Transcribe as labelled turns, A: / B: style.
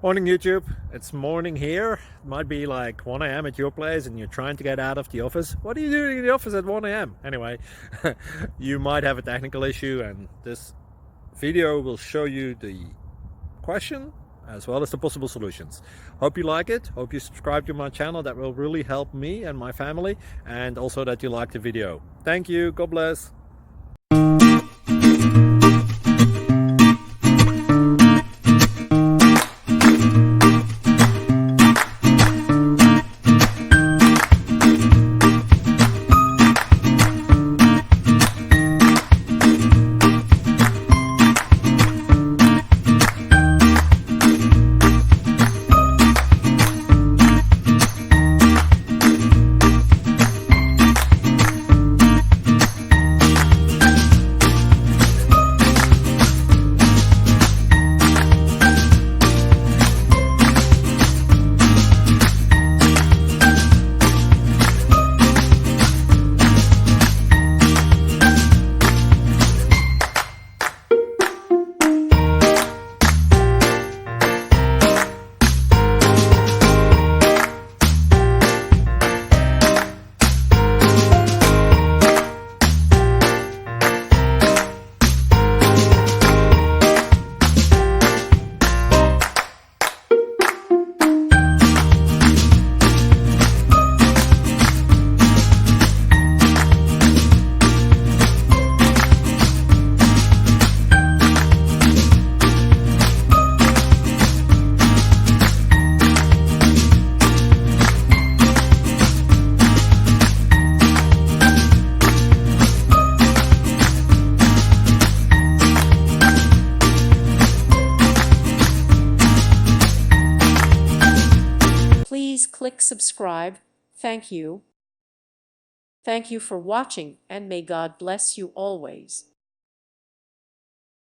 A: Morning YouTube, it's morning here. It might be like 1 a.m. at your place and you're trying to get out of the office. What are you doing in the office at 1 a.m.? Anyway, you might have a technical issue and this video will show you the question as well as the possible solutions. Hope you like it, hope you subscribe to my channel. That will really help me and my family, and also that you like the video. Thank you, God bless.
B: Please click subscribe. Thank you. Thank you for watching, and may God bless you always.